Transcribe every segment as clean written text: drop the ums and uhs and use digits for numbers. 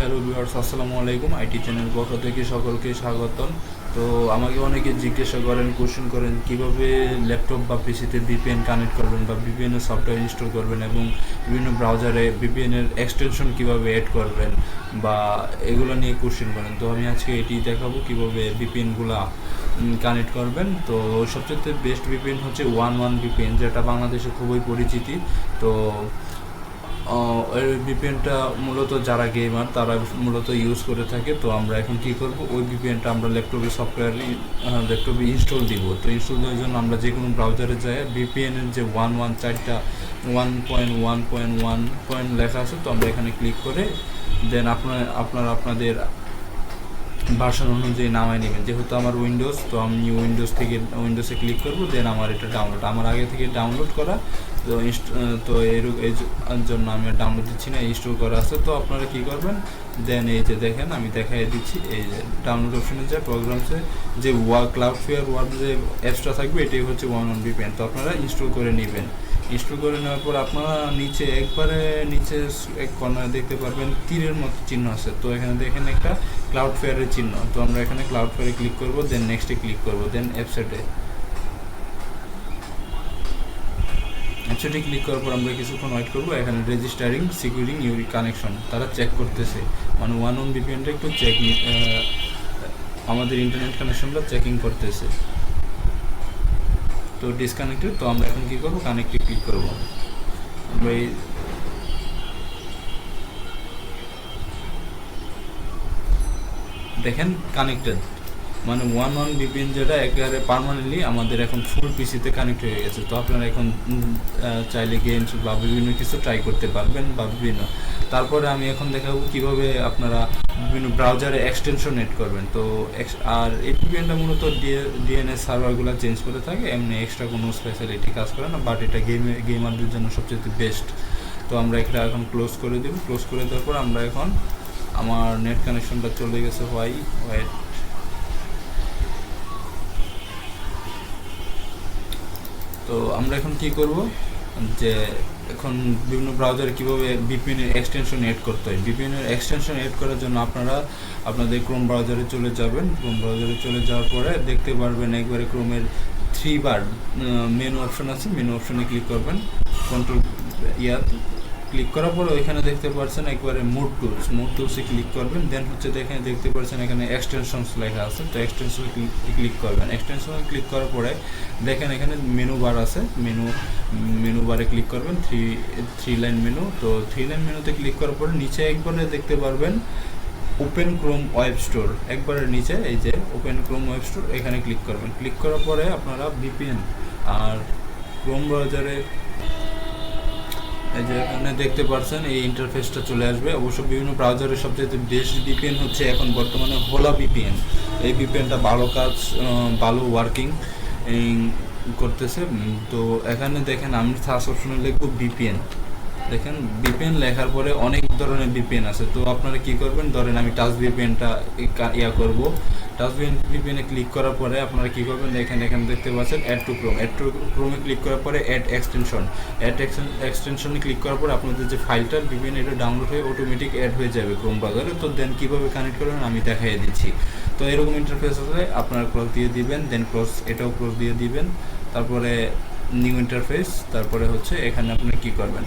Hello viewers, আসসালামু আলাইকুম। IT channel পক্ষ থেকে সকলকে স্বাগতম। তো আমাকে অনেকে জিজ্ঞাসা করেন, কোশ্চেন করেন কীভাবে ল্যাপটপ বা পিসিতে ভিপিএন কানেক্ট করবেন বা ভিপিএনের সফটওয়্যার ইনস্টল করবেন এবং বিভিন্ন ব্রাউজারে ভিপিএনের এক্সটেনশন কীভাবে অ্যাড করবেন বা এগুলো নিয়ে কোশ্চেন করেন। তো আমি আজকে এটি দেখাবো কীভাবে ভিপিএনগুলো কানেক্ট করবেন। তো সবচেয়ে বেস্ট ভিপিএন হচ্ছে 1 ভিপিএন, যেটা বাংলাদেশে খুবই পরিচিতি। তো ওই ভিপিএনটা মূলত যারা গেমার তারা মূলত ইউজ করে থাকে। তো আমরা এখন কী করব, ওই ভিপিএনটা আমরা ল্যাপটপে ল্যাপটপে ইনস্টল দিব। তো ইনস্টল দেওয়ার জন্য আমরা যে কোনো ব্রাউজারে যাই, ভিপিএনের যে 4টা 1.1.1 লেখা আছে, তো আমরা এখানে ক্লিক করে দেন আপনাদের ভার্সন অনুযায়ী নামায় নেবেন। যেহেতু আমার উইন্ডোজ, তো আমি উইন্ডোজে ক্লিক করব, দেন আমার এটা আমার আগে থেকে ডাউনলোড করা। তো এই জন্য আমি ডাউনলোড দিচ্ছি না, ইনস্টল করা আছে। তো আপনারা কী করবেন, দেন এই যে দেখেন আমি দেখাই দিচ্ছি, এই যে ডাউনলোড অপশনে যে প্রোগ্রামসে যে ক্লাউডফেয়ার ওয়ার্ড যে অ্যাপসটা থাকবে, এটাই হচ্ছে 1 ভিপিএন। তো আপনারা ইনস্টল করে নেবেন। ইনস্টল করে নেওয়ার পর আপনারা নিচে এক কর্নারে দেখতে পারবেন তীরের মতো চিহ্ন আছে। তো এখানে দেখেন একটা ক্লাউডফেয়ারের চিহ্ন। তো আমরা এখানে ক্লাউডফেয়ারে ক্লিক করব, দেন নেক্সটে ক্লিক করব, দেন অ্যাপসেটে ক্লিক করার পর আমরা কিছুক্ষণ ওয়েট করবো। এখানে সিকিউরিং ইউর কানেকশন তারা চেক করতেছে, মানে 1 ভিপিএনটা একটু আমাদের ইন্টারনেট কানেকশনটা চেকিং করতেছে। তো ডিসকানেক্টেড। তো আমরা এখন কী করবো, কানেক্টে ক্লিক করবো। আমরা এই দেখেন কানেক্টেড, মানে 1 ভিপিএন যেটা একেবারে পার্মানেন্টলি আমাদের এখন ফুল পিসিতে কানেক্ট হয়ে গেছে। তো আপনারা এখন চাইলে গেমস বা বিভিন্ন কিছু ট্রাই করতে পারবেন বা বিভিন্ন। তারপরে আমি এখন দেখাবো কীভাবে আপনারা বিভিন্ন ব্রাউজারে এক্সটেনশন এড করবেন। তো আর এই ভিপিএনটা মূলত ডিএনএস সার্ভারগুলো চেঞ্জ করে থাকে, এমনি এক্সট্রা কোনো স্পেশালিটি কাজ করে না, বাট এটা গেমারদের জন্য সবচেয়ে বেস্ট। তো আমরা এটা এখন ক্লোজ করে দেব। ক্লোজ করে দেওয়ার পর আমরা এখন আমার নেট কানেকশনটা চলে গেছে হোয়াইট। তো আমরা এখন কি করব, যে এখন বিভিন্ন ব্রাউজারে কীভাবে ভিপিএনের এক্সটেনশন এড করতে হয়। ভিপিএনের এক্সটেনশন এড করার জন্য আপনারা আপনাদের ক্রোম ব্রাউজারে চলে যাবেন। ক্রোম ব্রাউজারে চলে যাওয়ার পরে দেখতে পারবেন একবারে ক্রোমের 3 বার মেনু অপশন আছে, মেনু অপশনে ক্লিক করবেন। কন্ট্রোল ক্লিক করার পরে ওইখানে দেখতে পাচ্ছেন একবারে মোড টুলসে ক্লিক করবেন। দেন হচ্ছে দেখতে পাচ্ছেন এখানে এক্সটেনশনস লেখা আছে। তো এক্সটেনশনে ক্লিক করবেন। এক্সটেনশনে ক্লিক করার পরে দেখেন এখানে মেনু বার আছে, মেনু বারে ক্লিক করবেন, থ্রি লাইন মেনু। তো 3 লাইন মেনুতে ক্লিক করার পরে নিচে একবারে দেখতে পারবেন ওপেন ক্রোম ওয়েব স্টোর, একবারে নিচে এই যে ওপেন ক্রোম ওয়েব স্টোর, এখানে ক্লিক করবেন। ক্লিক করার পরে আপনারা ভিপিএন আর ক্রোম ব্রাউজারে এই যে এখানে দেখতে পাচ্ছেন এই ইন্টারফেসটা চলে আসবে। অবশ্য বিভিন্ন ব্রাউজারের সবচেয়ে বেস্ট ভিপিএন হচ্ছে এখন বর্তমানে হোলা ভিপিএন। এই ভিপিএনটা ভালো ওয়ার্কিং করতেছে। তো এখানে দেখেন আমি সার্চ অপশনে লিখব ভিপিএন। দেখেন ভিপিএন লেখার পরে অনেক ধরনের ভিপিএন আছে। তো আপনারা কি করবেন, ধরেন আমি টাচ ভিপিএনটা করব। টাচ ভিপিএনে ক্লিক করার পরে আপনারা কি করবেন, এখানে দেখতে পাচ্ছেন অ্যাড টু ক্রোমে ক্লিক করার পরে অ্যাড এক্সটেনশনে ক্লিক করার পরে আপনাদের যে ফাইলটা ভিপিএন এটা ডাউনলোড হয়ে অটোমেটিক অ্যাড হয়ে যাবে ক্রোম ব্রাউজারে। তো দেন কীভাবে কানেক্ট করবেন আমি দেখাই দিচ্ছি। তো এরকম ইন্টারফেস হলে আপনারা ক্লোজ দিয়ে দিবেন, দেন এটাও ক্লোজ দিয়ে দিবেন। তারপরে নিউ ইন্টারফেস, তারপরে হচ্ছে এখানে আপনি কি করবেন,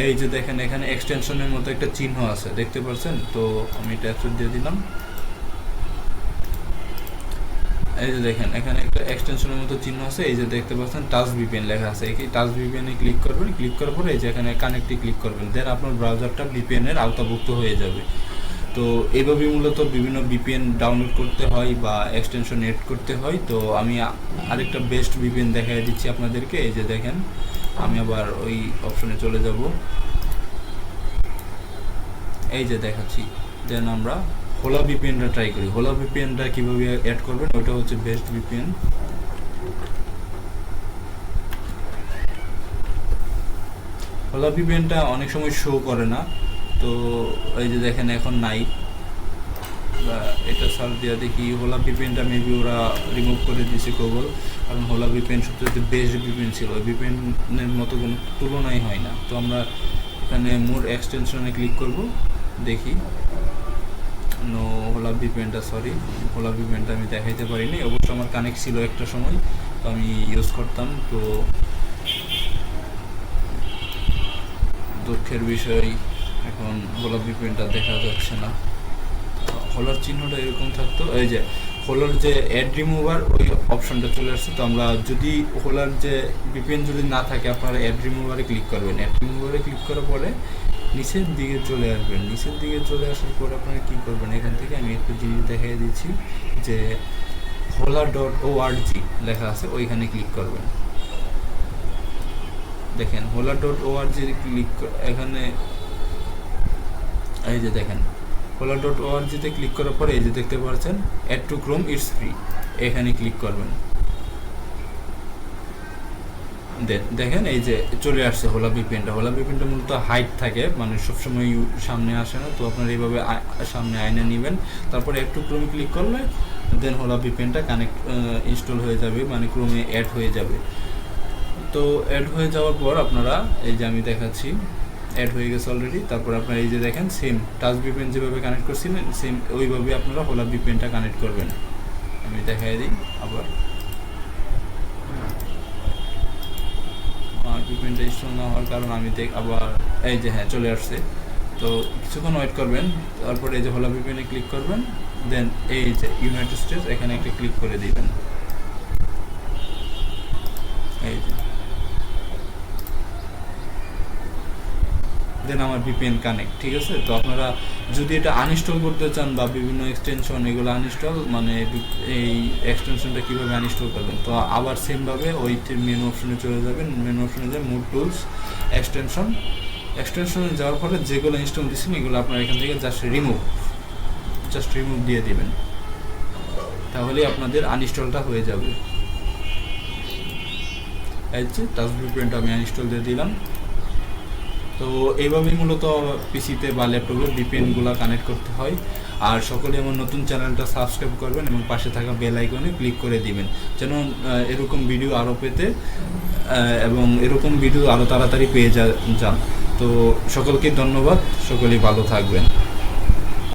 এই যে দেখেন এখানে এক্সটেনশনের মতো একটা চিহ্ন আছে, দেখতে পাচ্ছেন। তো আমি এটা অ্যাকসেপ্ট দিয়ে দিলাম। এই যে দেখেন এখানে একটা এক্সটেনশনের মতো চিহ্ন আছে, এই যে দেখতে পাচ্ছেন টাচ ভিপিএন লেখা আছে। এই টাচ ভিপিএনে ক্লিক করবেন। ক্লিক করার পরে এই যে এখানে কানেক্টে ক্লিক করবেন, দেন আপনার ব্রাউজারটা ভিপিএনের আওতাভুক্ত হয়ে যাবে। তো এইভাবেই মূলত বিভিন্ন ভিপিএন ডাউনলোড করতে হয় বা এক্সটেনশন এড করতে হয়। তো আমি আরেকটা বেস্ট ভিপিএন দেখাই দিচ্ছি আপনাদেরকে। এই যে দেখেন আমি আবার ওই অপশনে চলে যাব, এই যে দেখাচ্ছি। দেন আমরা হোলা ভিপিএনটা ট্রাই করি। হোলা ভিপিএনটা কীভাবে অ্যাড করবেন, ওটা হচ্ছে বেস্ট ভিপিএন। হোলা ভিপিএনটা অনেক সময় শো করে না। তো এই যে দেখেন এখন নাই, বা এটা সার্চ দেওয়া দেখি হোলা ভিপিএনটা মেবি ওরা রিমুভ করে দিয়েছে কেবল, কারণ হোলা ভিপিএন সবচেয়ে বেস্ট ভিপিএন ছিল। ওই ভিপিএনের মতো কোনো তুলনাই হয় না। তো আমরা এখানে মোর এক্সটেনশনে ক্লিক করব, দেখি। নো, হোলা ভিপিএনটা, সরি, হোলা ভিপিএনটা আমি দেখাইতে পারিনি। অবশ্য আমার কানেক্ট ছিল একটা সময়, তো আমি ইউজ করতাম। তো দুঃখের বিষয়, এখন হোলা ভিপিএনটা দেখা যাচ্ছে না। হোলার চিহ্নটা এরকম থাকতো, এই যে হোলার যে অ্যাড রিমুভার ওই অপশনটা চলে আসছে। তো আমরা যদি হোলার যে ভিপিএন যদি না থাকে, আপনারা অ্যাড রিমুভারে ক্লিক করবেন। অ্যাড রিমুভারে ক্লিক করার পরে নিচের দিকে চলে আসবেন। নিচের দিকে চলে আসার পরে আপনারা কী করবেন, এখান থেকে আমি একটা জিনিস দেখিয়ে দিচ্ছি, যে hola.org লেখা আছে, ওইখানে ক্লিক করবেন। দেখেন hola.org ক্লিক, এখানে এই যে দেখেন hola.org-তে ক্লিক করার পরে এই যে দেখতে পাচ্ছেন add to Chrome it's free, এখানে ক্লিক করবেন। দেখেন এই যে চলে আসছে হোলা ভিপিএনটা। হোলা ভিপিএনটা মূলত হাইট থাকে, মানে সবসময় সামনে আসে না। তো আপনারা এইভাবে সামনে আয়না নেবেন, তারপরে একটু ক্রোমে ক্লিক করলে দেন হোলা ভিপিএনটা কানেক্ট ইনস্টল হয়ে যাবে, মানে ক্রোমে অ্যাড হয়ে যাবে। তো অ্যাড হয়ে যাওয়ার পর আপনারা এই যে আমি দেখাচ্ছি, অ্যাড হয়ে গেছে অলরেডি। তারপর আপনারা এই যে দেখেন সেম টাচ ভিপিএন যেভাবে কানেক্ট করছিলেন সেম ওইভাবে আপনারা হোলা ভিপিএনটা কানেক্ট করবেন। আমি দেখাই দিই আবার। ভিপিএনটা ইনস্টল না হওয়ার কারণ আমি আবার এই যে হ্যাঁ চলে আসছে। তো কিছুক্ষণ ওয়েট করবেন, তারপরে এই যে হোলা ভিপিএনে ক্লিক করবেন, দেন এই যে ইউনাইটেড স্টেটস এখানে একটা ক্লিক করে দিবেন। এই যে দেন আমার ভিপিএন কানেক্ট, ঠিক আছে। তো আপনারা যদি এটা আনইনস্টল করতে চান বা বিভিন্ন এক্সটেনশন এগুলো আনইনস্টল, মানে এই এক্সটেনশনটা কীভাবে আনইনস্টল করবেন, তো আবার সেমভাবে ওই মেনু অপশনে চলে যাবেন। মেনু অপশনে যে মোড টুলস এক্সটেনশনে যাওয়ার পরে যেগুলো ইনস্টল দিচ্ছেন এগুলো আপনারা এখান থেকে জাস্ট রিমুভ দিয়ে দিবেন, তাহলে আপনাদের আনইনস্টলটা হয়ে যাবে। এই যে টাচ ভিপিএনটা আমি আনইনস্টল দিয়ে দিলাম। তো এইভাবেই মূলত পিসিতে বা ল্যাপটপে ভিপিএনগুলো কানেক্ট করতে হয়। আর সকলে আমার নতুন চ্যানেলটা সাবস্ক্রাইব করবেন এবং পাশে থাকা বেল আইকনে ক্লিক করে দিবেন, যেন এরকম ভিডিও আরও পেতে এবং এরকম ভিডিও আরও তাড়াতাড়ি পেয়ে যান। তো সকলকে ধন্যবাদ, সকলেই ভালো থাকবেন।